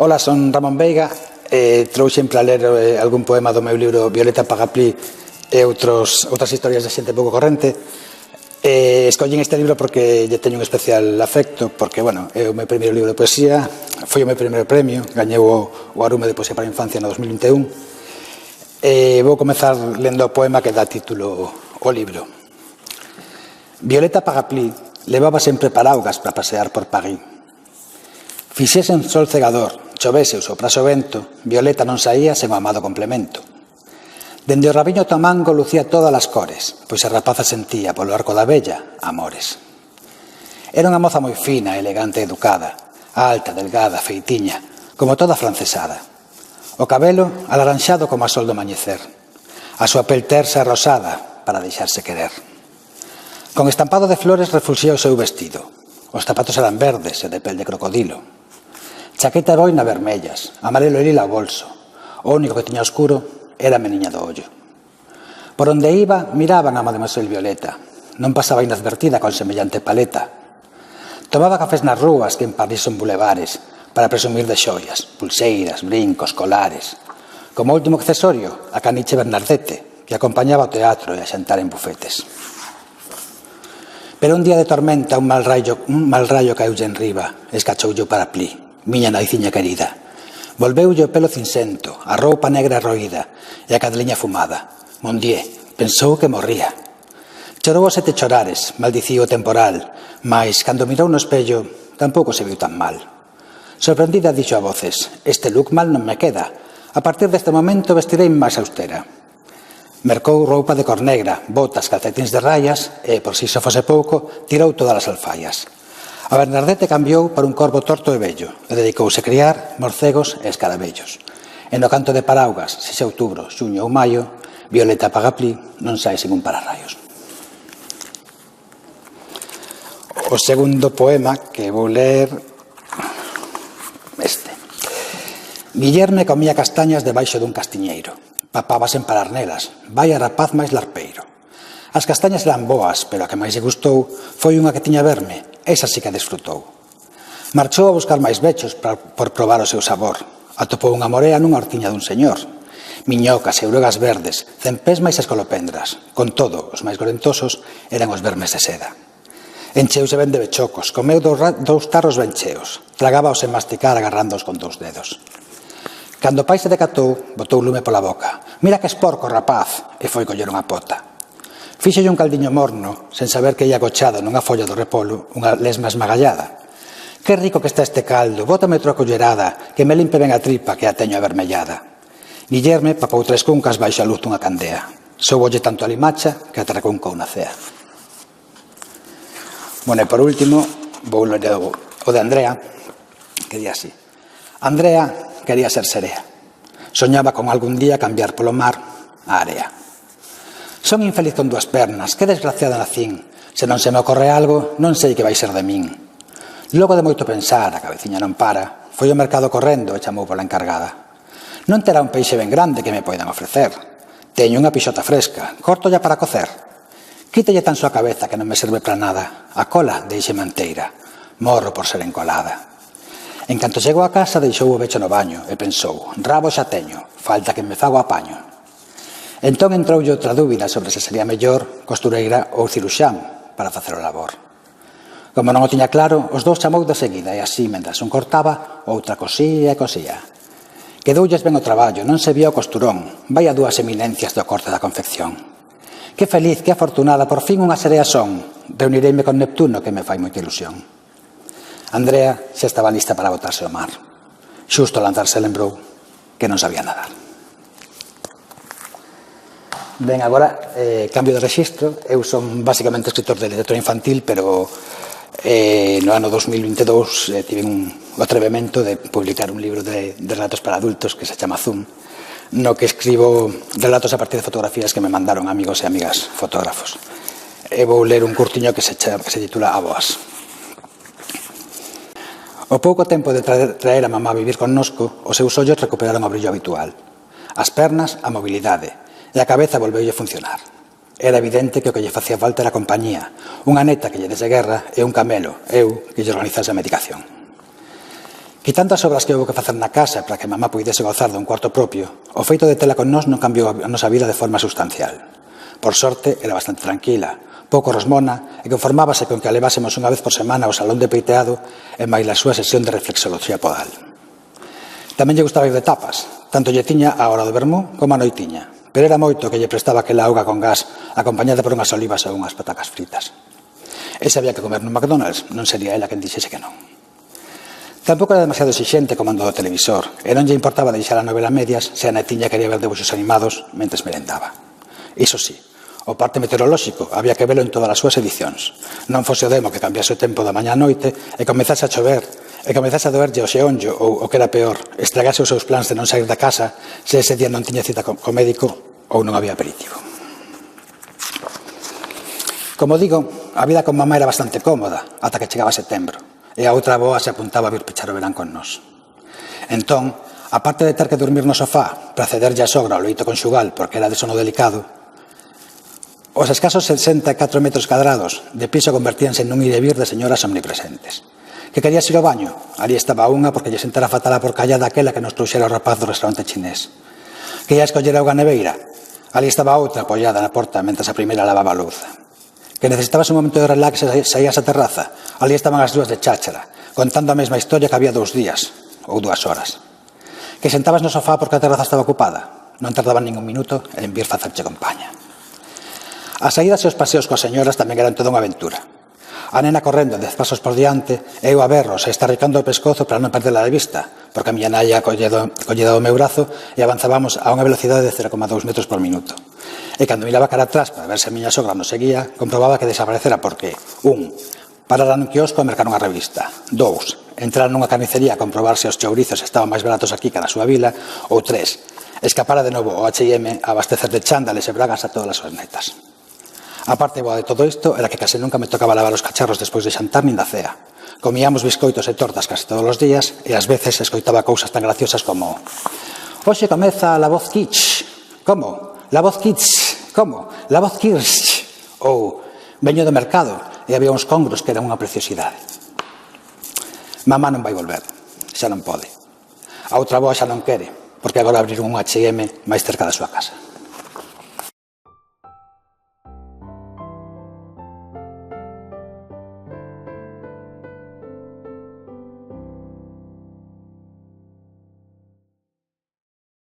Ola, son Ramón Veiga, trouxen para ler algún poema do meu libro Violeta Pagaplí e outras historias de xente pouco corrente. Escollen este libro porque lle teño un especial afecto, porque, bueno, é o meu primeiro libro de poesía, foi o meu primeiro premio, gañeu o Arume de Poesía para a Infancia no 2021. Vou comezar lendo o poema que dá título ao libro. Violeta Pagaplí levaba sempre paraugas para pasear por París. Fixese un sol cegador, chovese ou soprase o vento, Violeta non saía sen o amado complemento. Dende o rabiño to mango lucía todas as cores, pois a rapaza sentía polo arco da vella amores. Era unha moza moi fina, elegante e educada, alta, delgada, feitiña, como toda francesada. O cabelo alaranxado como a sol do mañecer, a súa pel tersa e rosada para deixarse querer. Con estampado de flores refulxía o seu vestido, os zapatos eran verdes e de pel de crocodilo. Chaqueta e boina vermellas, amarelo e lila ao bolso. O único que tiña oscuro era a meniña do ollo. Por onde iba, miraban a Mademoiselle Violeta. Non pasaba inadvertida con semellante paleta. Tomaba cafés nas rúas que en París son bulevares para presumir de xoias, pulseiras, brincos, colares. Como último accesorio, a caniche Bernardete, que acompañaba ao teatro e a xantar en bufetes. Pero un día de tormenta un mal rayo caeulle en riba, escachoulle o Pagaplí. Miña naiciña querida. Volveulle o pelo cinsento, a roupa negra roída e a cadeliña fumada. Mon Dieu, pensou que morría. Chorou os 7 chorares, maldicía o temporal, mas, cando mirou no espello, tampouco se viu tan mal. Sorprendida dixo a voces, este look mal non me queda, a partir deste momento vestirei máis austera. Mercou roupa de cor negra, botas, calcetins de rayas e, por si só fose pouco, tirou todas as alfaias. A Bernardete cambiou por un corvo torto e bello e dedicouse a criar morcegos e escarabellos. E no canto de paraugas, se xa outubro, xuño ou maio, Violeta Pagaplí non sae sin un pararraios. O segundo poema que vou ler este. Guillerme comía castañas debaixo dun castiñeiro. Papaba sen parar nelas. Vai a rapaz máis larpeiro. As castañas eran boas, pero a que máis lle gustou foi unha que tiña verme. Esa sí que desfrutou. Marchou a buscar máis bechos por probar o seu sabor. Atopou unha morea nunha hortiña dun señor. Miñocas e ourugas verdes, cempés máis escolopendras. Con todo, os máis gorentosos eran os vermes de seda. Encheuse ben de bechocos, comeu 2 tarros ben cheos. Tragábaos sen masticar agarrándoos con 2 dedos. Cando o pai se decatou, botou lume pola boca. Mira que esporco, rapaz! E foi coller unha pota. Fíxolle un caldiño morno, sen saber que ia agochado nunha folla do repolo, unha lesma esmagallada. Que rico que está este caldo, bótame outra collerada, que me limpe ben a tripa, que a teño avermellada. Guillerme papou 3 cuncas baixo a luz dunha candea. Soubolle tanto a limacha que atracuncou na cea. Bueno, e por último, vou ler o de Andrea, que di así. Andrea quería ser serea. Soñaba con algún día cambiar polo mar a area. Son infeliz con 2 pernas, que desgraciada nacín. Se non se me ocorre algo, non sei que vai ser de min. Logo de moito pensar, a cabeciña non para, foi ao mercado correndo e chamou pola encargada. Non terá un peixe ben grande que me poidan ofrecer. Teño unha pixota fresca, córtolla para cocer. Quítelle tan só a cabeza que non me serve para nada. A cola deixe manteira. Morro por ser encolada. En canto chegou a casa, deixou o becho no baño e pensou, rabo xa teño, falta que me fago apaño. Entón entroulle outra dúbida sobre se sería mellor costureira ou ciruxán para facer o labor. Como non o tiña claro, os 2 chamou de seguida e así, mentras un cortaba, outra cosía e cosía. Quedoulles ben o traballo, non se vía o costurón, vai a 2 eminencias do corte da confección. Que feliz, que afortunada, por fin unha serea son, reunireime con Neptuno que me fai moita ilusión. Andrea xa estaba lista para botarse ao mar. Xusto ao lanzarse lembrou que non sabía nadar. Ben, agora, cambio de rexistro. Eu son basicamente escritor de literatura infantil, pero no ano 2022 tive o atrevemento de publicar un libro de relatos para adultos que se chama Zoom, no que escribo relatos a partir de fotografías que me mandaron amigos e amigas fotógrafos. E vou ler un curtiño que se titula Aboas. Ao pouco tempo de traer a mamá a vivir connosco, os seus ollos recuperaron o brillo habitual. As pernas, a mobilidade, e a cabeza volveulle funcionar. Era evidente que o que lle facía falta era compañía, unha neta que lle dese guerra e un camelo, eu, que lle organizase a medicación. Quitando as obras que houve que facer na casa para que mamá puidese gozar dun cuarto propio, o feito de tela con nós non cambiou a nosa vida de forma sustancial. Por sorte, era bastante tranquila, pouco rosmona e conformábase con que a levásemos unha vez por semana ao salón de peiteado e máis a súa sesión de reflexoloxía podal. Tamén lle gustaba ir de tapas, tanto lle tiña a hora do vermú como a noitiña, pero era moito que lle prestaba aquela auga con gas acompañada por unhas olivas ou unhas patacas fritas. E se había que comer no McDonald's, non sería ela quen dixese que non. Tampouco era demasiado exixente como ando do televisor, e non lle importaba deixar a novela a medias se a netiña quería ver debuxos animados mentres merendaba. Iso sí, o parte meteorolóxico había que velo en todas as súas edicións. Non fose o demo que cambiase o tempo da mañá a noite e comezase a chover e comezase a doerlle o xeonllo ou, o que era peor, estragase os seus plans de non sair da casa se ese día non tiña cita co médico ou non había aperitivo. Como digo, a vida con mamá era bastante cómoda ata que chegaba setembro e a outra avoa se apuntaba a vir pechar o verán con nós. Entón, aparte de ter que dormir no sofá para cederlle a sogra ao leito conxugal porque era de sono delicado, os escasos 64 metros cadrados de piso convertíanse nun ir e vir de señoras omnipresentes. Que querías ir ao baño? Ali estaba unha porque lle sentara fatal a porcalla daquela que nos trouxera o rapaz do restaurante chinés. Que ia escoller auga neveira? Ali estaba outra apoiada na porta mentre a primeira lavaba a louza. Que necesitabas un momento de relax e saías á terraza? Ali estaban as dúas de cháchara, contando a mesma historia que había 2 días ou 2 horas. Que sentabas no sofá porque a terraza estaba ocupada? Non tardaban ningún minuto en vir facerche compaña. As saídas e os paseos coas señoras tamén eran toda unha aventura. A nena correndo 10 pasos por diante, e eu a berros e estarricando o pescozo para non perderla de vista, porque a miña naia colleda o meu brazo e avanzábamos a unha velocidade de 0,2 metros por minuto. E cando miraba cara atrás para ver se a miña sogra nos seguía, comprobaba que desaparecera porque 1. Parara nun quiosco a mercar unha revista. 2. Entrar nunha carnicería a comprobar se os chourizos estaban máis baratos aquí que na súa vila. Ou 3. Escapara de novo ao H&M a abastecer de chándales e bragas a todas as súas netas. A parte boa de todo isto era que case nunca me tocaba lavar os cacharros despois de xantar nin da cea. Comíamos biscoitos e tortas case todos os días e ás veces escoitaba cousas tan graciosas como: hoxe comeza La Voz Kids. Como? La Voz Kids. Como? La Voz Kids. Ou veño do mercado e había uns congros que eran unha preciosidade. Mamá non vai volver, xa non pode. A outra boa xa non quere, porque agora abriron un H&M máis cerca da súa casa.